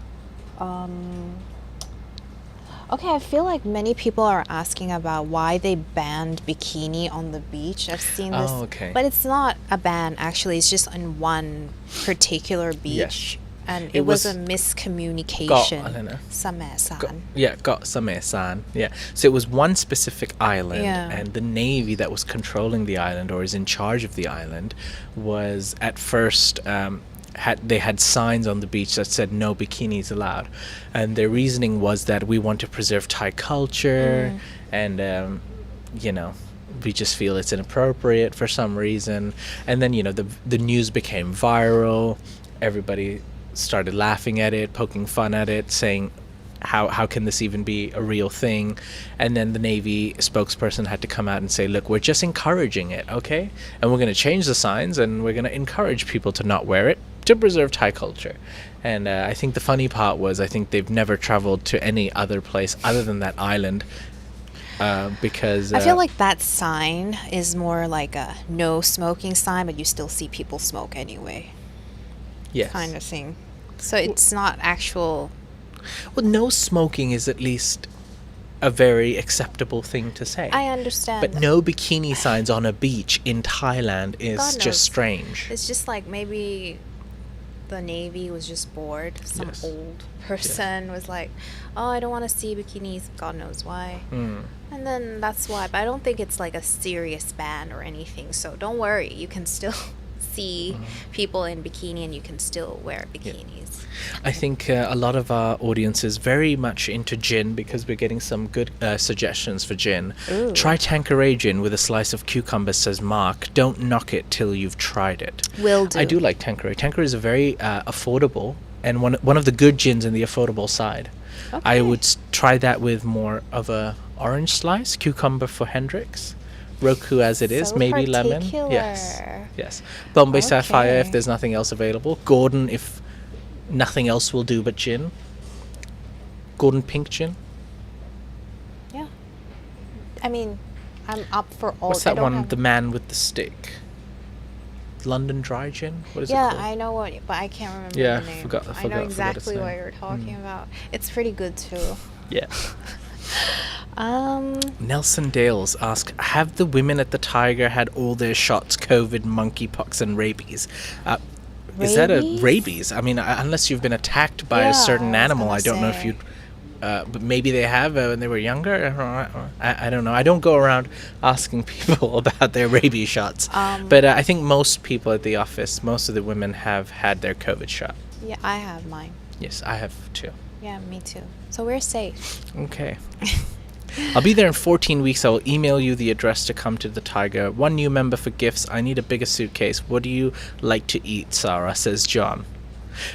Okay, I feel like many people are asking about why they banned bikini on the beach. I've seen this. Oh, okay. But it's not a ban, actually. It's just on one particular beach. Yes. And It it was was a miscommunication. I don't know. Samesan. Got Samesan. Yeah. So it was one specific island, Yeah. and the navy that was controlling the island or is in charge of the island was at first had signs on the beach that said no bikinis allowed, and their reasoning was that we want to preserve Thai culture, and you know, we just feel it's inappropriate for some reason. And then, you know, the news became viral. Everybody started laughing at it, poking fun at it, saying how can this even be a real thing? And then the Navy spokesperson had to come out and say, look, we're just encouraging it, okay? And we're going to change the signs, and we're going to encourage people to not wear it to preserve Thai culture. And I think the funny part was, I think they've never traveled to any other place other than that island, because I feel like that sign is more like a no smoking sign, but you still see people smoke anyway. yes. Kind of thing. So it's not actual. Well, no smoking is at least a very acceptable thing to say. I understand. But no bikini signs on a beach in Thailand is God knows. just strange. It's just like maybe the Navy was just bored. Some Yes. old person was like, oh, I don't want to see bikinis. God knows why. Mm. And then that's why. But I don't think it's like a serious ban or anything. So don't worry. You can still see people in bikini and you can still wear bikinis. I think a lot of our audience is very much into gin because we're getting some good suggestions for gin. Ooh. Try Tanqueray gin with a slice of cucumber, says Mark. Don't knock it till you've tried it. Will do. I do like Tanqueray. Tanqueray is a very affordable and one of the good gins in the affordable side. I Okay. would try that with more of a orange slice, cucumber for Hendrix, Roku as it is, So maybe lemon. Yes, particular. yes. Bombay Sapphire if Okay. there's nothing else available. Gordon if nothing else will do but gin. Gordon pink gin. Yeah. I mean, I'm up for all. What's I that don't one? have- The man with the stick. London dry gin. What is it Yeah, called? I know what, but I can't remember Yeah, the name. forgot I know its exactly what name. you're talking about. It's pretty good too. Yeah. Um, Nelson Dales ask, have the women at the Thaiger had all their shots, COVID, monkeypox, and rabies? Is that a Rabies? rabies? I mean, unless you've been attacked by Yeah, a certain I was animal, gonna I don't know if say. you'd but maybe they have when they were younger. I don't know. I don't go around asking people about their rabies shots. But I think most people at the office, most of the women have had their COVID shot. Yeah, I have mine. Yes, I have too. Yeah, me too. So we're safe. Okay. I'll be there in 14 weeks. I will email you the address to come to the Thaiger. One new member for gifts. I need a bigger suitcase. What do you like to eat, Sarah? Says John.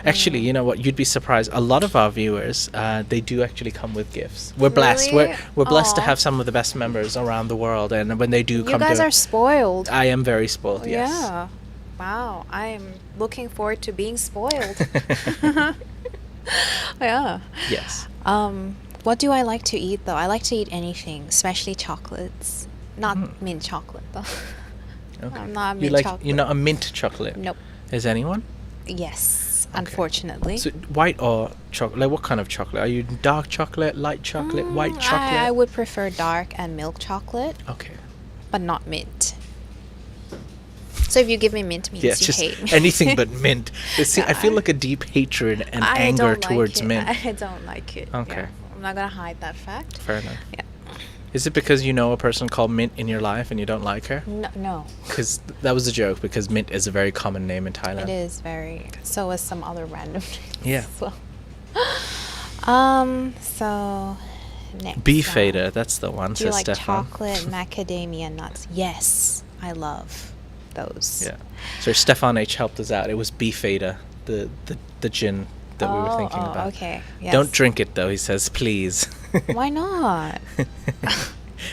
Actually, you know what? You'd be surprised. A lot of our viewers, they do actually come with gifts. We're blessed. Really? We're blessed to Aw. have some of the best members around the world. And when they do You come guys to... are spoiled. I am very spoiled, yes. Yeah. Wow. I am looking forward to being spoiled. Yeah. Yes. What do I like to eat though? I like to eat anything, especially chocolates. Not mint chocolate though. Okay. I'm not a You mint like, chocolate. you're not a mint chocolate? Nope. Is anyone? Yes, Okay. unfortunately. So white or chocolate? Like what kind of chocolate? Are you dark chocolate, light chocolate, white chocolate? I would prefer dark and milk chocolate, Okay. but not mint. So if you give me mint means Yeah, you it's just hate me. anything but mint. See, I feel Yeah. like a deep hatred and I anger don't like towards it. mint. I don't like it. Okay. Yeah. I'm not gonna hide that fact. Fair enough. Yeah. Is it because you know a person called Mint in your life and you don't like her? No. Because that was a joke, because Mint is a very common name in Thailand. It is very. So is some other random names. Yeah. So. So next. Beef one. Vader, that's the one, Do you says like Stefan. chocolate macadamia nuts? Yes, I love those. Yeah. So Stefan H helped us out. It was Beef Vader, the gin that we were thinking about. Okay. Yes. Don't drink it though, he says, please. Why not?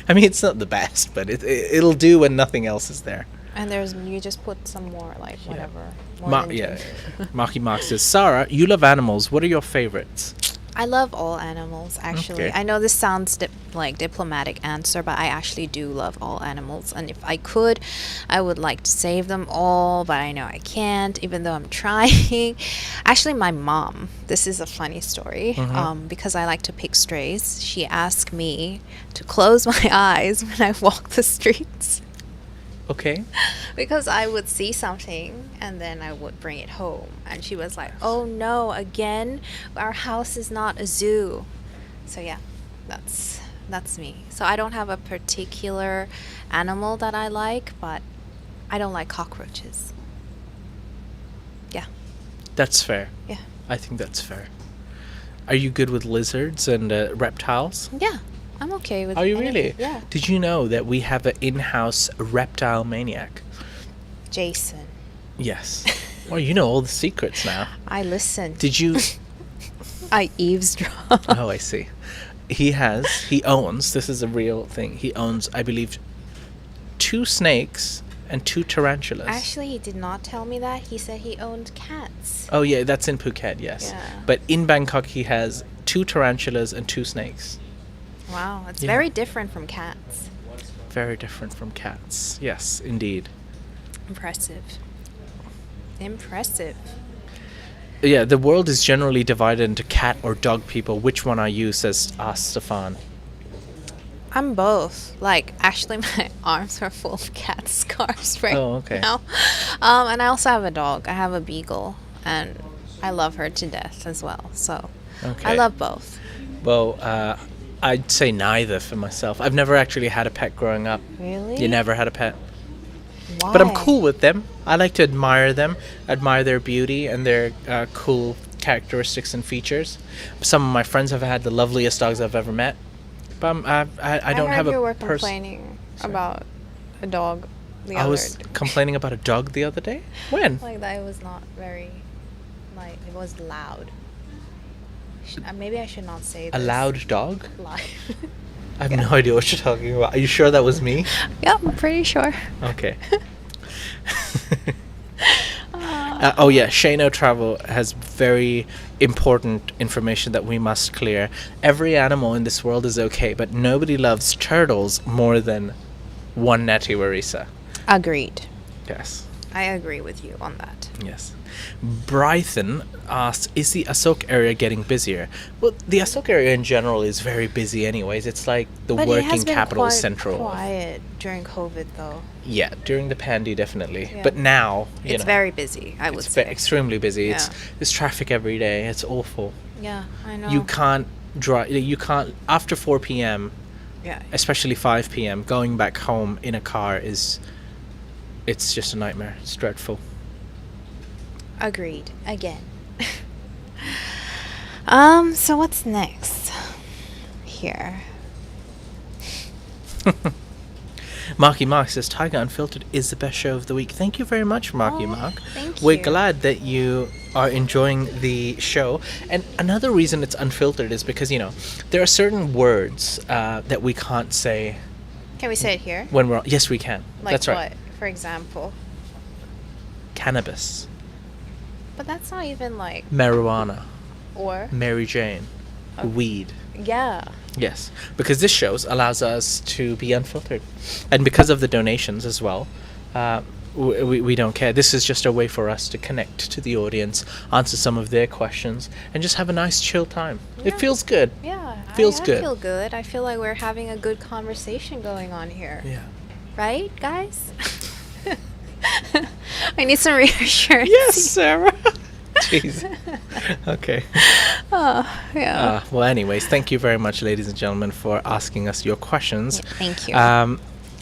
I mean, it's not the best, but it'll do when nothing else is there. And you just put some more, like Yeah. whatever. More than Yeah. ginger. Marky Mark says, Sarah, you love animals. What are your favorites? I love all animals, actually. Okay. I know this sounds like diplomatic answer, but I actually do love all animals. And if I could, I would like to save them all, but I know I can't, even though I'm trying. Actually, my mom, this is a funny story, because I like to pick strays. She asked me to close my eyes when I walk the streets. Okay. Because I would see something and then I would bring it home. And she was like, oh no, again? Our house is not a zoo. So yeah, that's me. So I don't have a particular animal that I like, but I don't like cockroaches. Yeah. That's fair. Yeah. I think that's fair. Are you good with lizards and reptiles? Yeah. I'm okay with Are you anything. really? Yeah. Did you know that we have an in-house reptile maniac? Jason. Yes. Well, you know all the secrets now. I listened. Did you... I eavesdrop. Oh, I see. He owns, this is a real thing, he owns, I believe, 2 snakes and 2 tarantulas. Actually, he did not tell me that. He said he owned cats. Oh, yeah, that's in Phuket, yes. Yeah. But in Bangkok, he has 2 tarantulas and 2 snakes. Wow, it's Yeah. very different from cats. Very different from cats. Yes, indeed. Impressive. Impressive. Yeah, the world is generally divided into cat or dog people. Which one are you, says Stefan. I'm both. Like, actually, my arms are full of cat scars right Oh, okay. now. And I also have a dog. I have a beagle, and I love her to death as well. So, Okay. I love both. Well, I'd say neither for myself. I've never actually had a pet growing up. Really? You never had a pet? Why? But I'm cool with them. I like to admire them, admire their beauty and their cool characteristics and features. Some of my friends have had the loveliest dogs I've ever met. But I don't have heard you a were person. complaining about a dog the I other was complaining about a dog the other day. When? like that it was not very, like, it was loud. Maybe I should not say A this. loud dog? Loud. I have no idea what you're talking about. Are you sure that was me? Yep, I'm pretty sure. Okay. Oh yeah, Shano Travel has very important information that we must clear. Every animal in this world is okay, but nobody loves turtles more than one Natty Warisa. Agreed. Yes. I agree with you on that. Yes. Brython asks, is the Ahsoka area getting busier? Well, the Ahsoka area in general is very busy anyways. It's like the But it working has been capital quite central. quiet during COVID, though. Yeah, during the pandy, definitely. Yeah. But now, you It's know, very busy, I would it's say. extremely busy. Yeah. There's traffic every day. It's awful. Yeah, I know. You can't drive. You can't after 4 p.m. Yeah. especially 5 p.m. going back home in a car it's just a nightmare. It's dreadful. Agreed. Again. So what's next? Here. Marky Mark says Thaiger Unfiltered is the best show of the week. Thank you very much, Marky Mark. Thank We're you. glad that you are enjoying the show. And another reason it's unfiltered is because, there are certain words that we can't say Can we say it here? when we're... Yes, we can. Like That's right. what, for example? Cannabis. But that's not even like... Marijuana. Or? Mary Jane. Okay. Weed. Yeah. Yes, because this show allows us to be unfiltered. And because of the donations as well, we don't care. This is just a way for us to connect to the audience, answer some of their questions, and just have a nice chill time. Yeah. It feels good. Yeah. Feels I good. feel good. I feel like we're having a good conversation going on here. Yeah. Right, guys? I need some reassurance. Yes, Sarah. Jeez. Okay. Oh, yeah. Well, anyways, thank you very much, ladies and gentlemen, for asking us your questions. Yeah, thank you.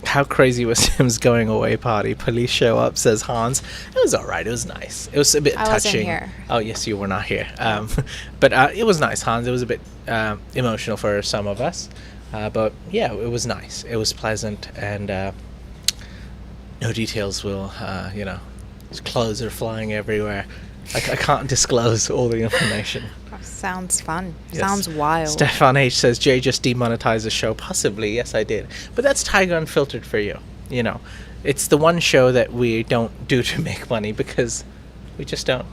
How crazy was Tim's going away party? Police show up, says Hans. It was all right. It was nice. It was a bit I touching. wasn't here. Oh, yes, you were not here. But it was nice, Hans. It was a bit emotional for some of us. But yeah, it was nice. It was pleasant. And no details will, his clothes are flying everywhere. I can't disclose all the information. Sounds fun. Yes. Sounds wild. Stefan H says, Jay just demonetized the show. Possibly, yes, I did. But that's Thaiger Unfiltered for you. It's the one show that we don't do to make money because we just don't.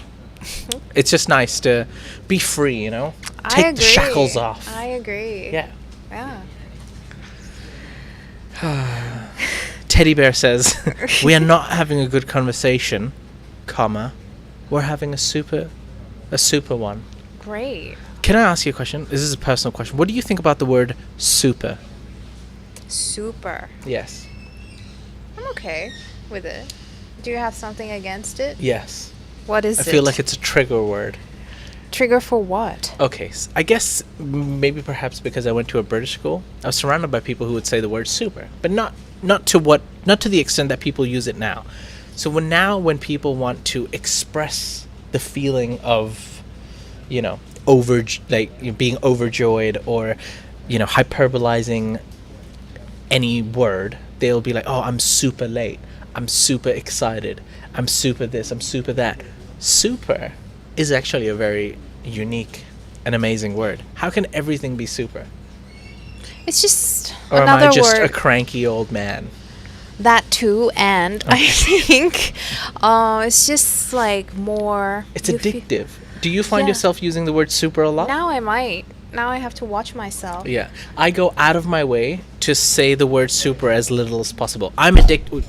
It's just nice to be free, I Take agree. the shackles off. I agree. Yeah. Yeah. Teddy Bear says, we are not having a good conversation, we're having a super one. Great. Can I ask you a question? This is a personal question. What do you think about the word super? Super. Yes. I'm okay with it. Do you have something against it? Yes. What is I it? feel like it's a trigger word. Trigger for what? Okay, I guess maybe perhaps because I went to a British school, I was surrounded by people who would say the word super, but not to the extent that people use it now. So when people want to express the feeling of, being overjoyed or, hyperbolizing any word, they'll be like, oh, I'm super late, I'm super excited, I'm super this, I'm super that. Super is actually a very unique and amazing word. How can everything be super? It's just Or another am I just word. a cranky old man? That too, and I think it's just like more... It's you fe- addictive. Do you find Yeah. yourself using the word super a lot? Now I might. Now I have to watch myself. Yeah. I go out of my way to say the word super as little as possible. I'm addicted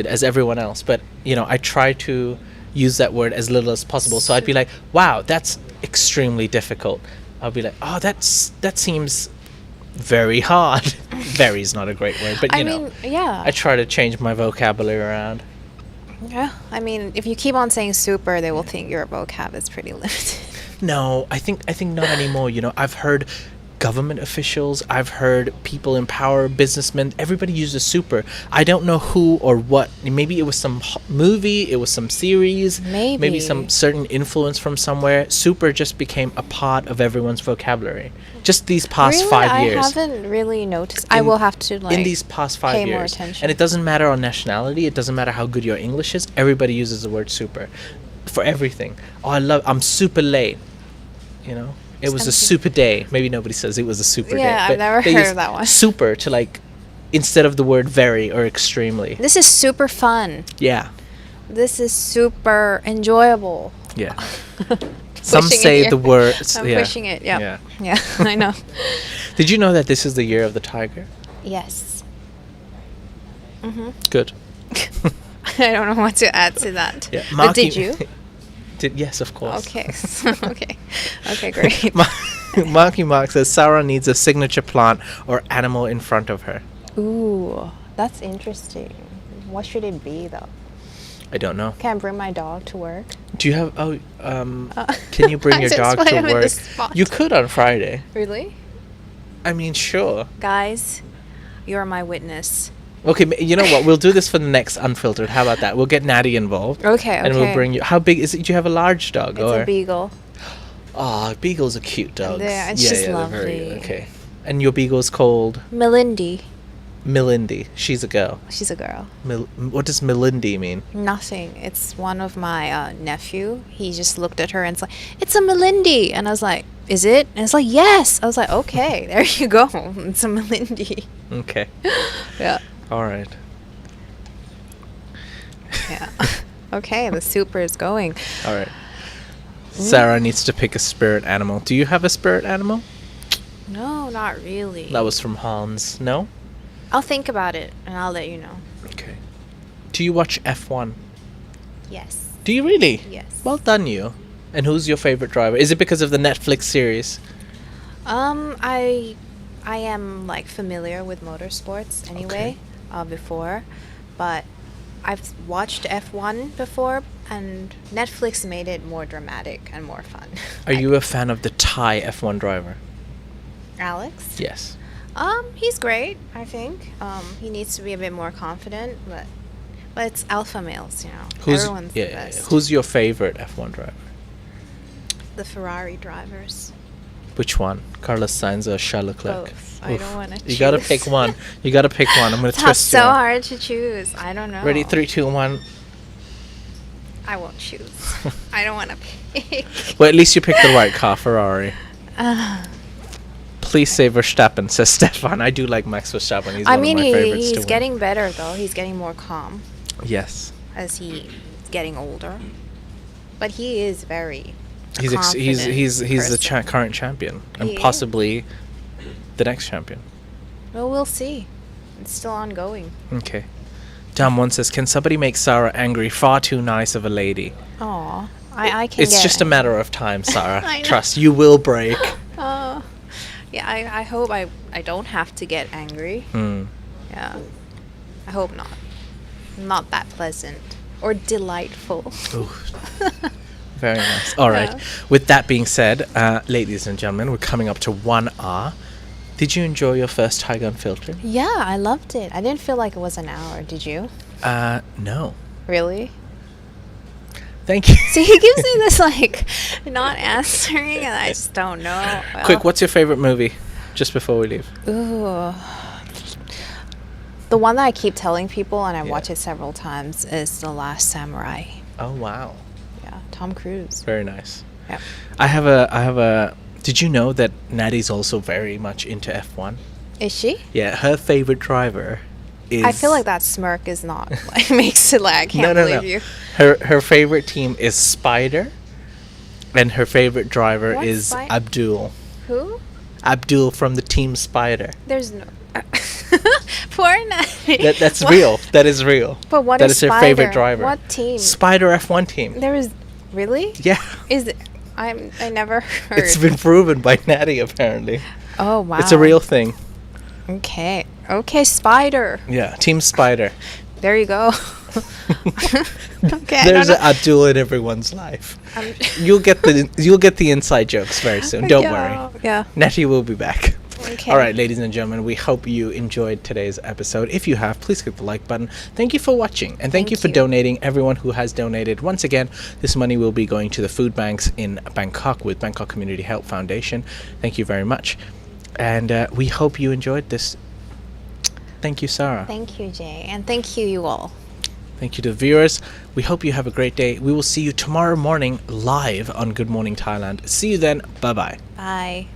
as everyone else, but, I try to use that word as little as possible. So I'd be like, wow, that's extremely difficult. I'll be like, oh, that seems very hard. Very is not a great word, but yeah. I try to change my vocabulary around. Yeah. I mean, if you keep on saying super, they will think your vocab is pretty limited. No, I think not anymore. I've heard government officials, I've heard people in power, businessmen, everybody uses super. I don't know who or what. Maybe it was some movie, it was some series, maybe some certain influence from somewhere. Super just became a part of everyone's vocabulary. Just these past Really? 5 years. I haven't really noticed. I will have to in these past 5 pay years. more attention. And it doesn't matter on nationality, it doesn't matter how good your English is, everybody uses the word super for everything. I'm super late, It was a super day. Maybe nobody says it was a super day. Yeah, I've never they heard use of that one. Super to instead of the word very or extremely. This is super fun. Yeah. This is super enjoyable. Yeah. Some Pushing it say here. the words. I'm yeah. pushing it. Yeah. Yeah. Yeah, I know. Did you know that this is the year of the tiger? Yes. Mm-hmm. Good. I don't know what to add to that. Yeah. But did you? Yes, of course. Okay. Okay. Okay, great. Marky Mark says Sara needs a signature plant or animal in front of her. Ooh, that's interesting. What should it be, though? I don't know. Can I bring my dog to work? Do you have... can you bring I your just dog put to him in the work? spot. You could on Friday. Really? I mean, sure. Guys, you're my witness. Okay, you know what? We'll do this for the next Unfiltered. How about that? We'll get Natty involved. Okay, And we'll bring you... How big is it? Do you have a large dog? It's a beagle. Oh, beagles are cute dogs. It's just lovely. Okay. And your beagle's called? Melindy. Melindy. She's a girl. She's a girl. What does Melindy mean? Nothing. It's one of my nephew. He just looked at her and it's like, it's a Melindy. And I was like, is it? And it's like, yes. I was like, okay, there you go. It's a Melindy. Okay. Yeah. All right. Yeah. Okay, the super is going. All right. Sarah needs to pick a spirit animal. Do you have a spirit animal? No, not really. That was from Hans. No? I'll think about it and I'll let you know. Okay. Do you watch F1? Yes. Do you really? Yes. Well done, you. And who's your favorite driver? Is it because of the Netflix series? I am like familiar with motorsports anyway, before, but I've watched F1 before, and Netflix made it more dramatic and more fun. Are you a fan of the Thai F1 driver? Alex? Yes. He's great, I think. He needs to be a bit more confident, but it's alpha males, you know. Everyone's the best. Who's your favorite F1 driver? The Ferrari drivers. Which one? Carlos Sainz or Charles Leclerc? Both. I don't want to choose. You gotta pick one. You gotta pick one. I'm gonna It's twist so you. hard to choose. I don't know. Ready? 3, 2, 1. I won't choose. I don't want to pick. Well, at least you picked the right car, Ferrari. Please say Verstappen, says Stefan. I do like Max Verstappen. He's one of my favorites to he's win. getting better though. He's getting more calm Yes. as he's getting older. But he is very He's the person. current champion and He is. possibly the next champion. Well, we'll see. It's still ongoing. Okay. Dam1 says, can somebody make Sarah angry? Far too nice of a lady. Aw. I can It's get just a matter of time, Sarah. I know. Trust, you will break. Yeah, I hope I don't have to get angry. Yeah. I hope not. Not that pleasant or delightful. Ooh. Very nice. All right. Yeah. With that being said, ladies and gentlemen, we're coming up to 1 hour. Did you enjoy your first Thaiger Unfiltered? Yeah, I loved it. I didn't feel like it was an hour. Did you? No. Really? Thank you. See, he gives me this like not answering, and I just don't know. Quick, what's your favorite movie? Just before we leave. Ooh. The one that I keep telling people, and I Yeah. watch it several times, is The Last Samurai. Oh wow. Yeah, Tom Cruise. Very nice. Yeah. I have a. Did you know that Natty's also very much into F1? Is she? Yeah, her favorite driver is. I feel like that smirk is not like makes it like I can't believe you. Her favorite team is Spider, and her favorite driver What's is Abdul. Who? Abdul from the team Spider. There's no. Poor Natty. That's real. That is real. But what That is is her favorite Spider? driver. What team? Spider F1 team. There is really? Yeah. Is it? I never heard. It's been proven by Natty apparently. Oh wow. It's a real thing. Okay. Okay, Spider. Yeah, Team Spider. There you go. Okay. There's I an Abdul in everyone's life. I'm You'll get the inside jokes very soon. Don't Yeah, worry. Yeah. Natty will be back. Okay. All right, ladies and gentlemen, we hope you enjoyed today's episode. If you have, please click the like button. Thank you for watching, and thank you for donating. Everyone who has donated, once again, this money will be going to the food banks in Bangkok with Bangkok Community Help Foundation. Thank you very much, and we hope you enjoyed this. Thank you, Sarah. Thank you, Jay, and thank you all. Thank you to the viewers. We hope you have a great day. We will see you tomorrow morning live on Good Morning Thailand. See you then. Bye-bye. Bye.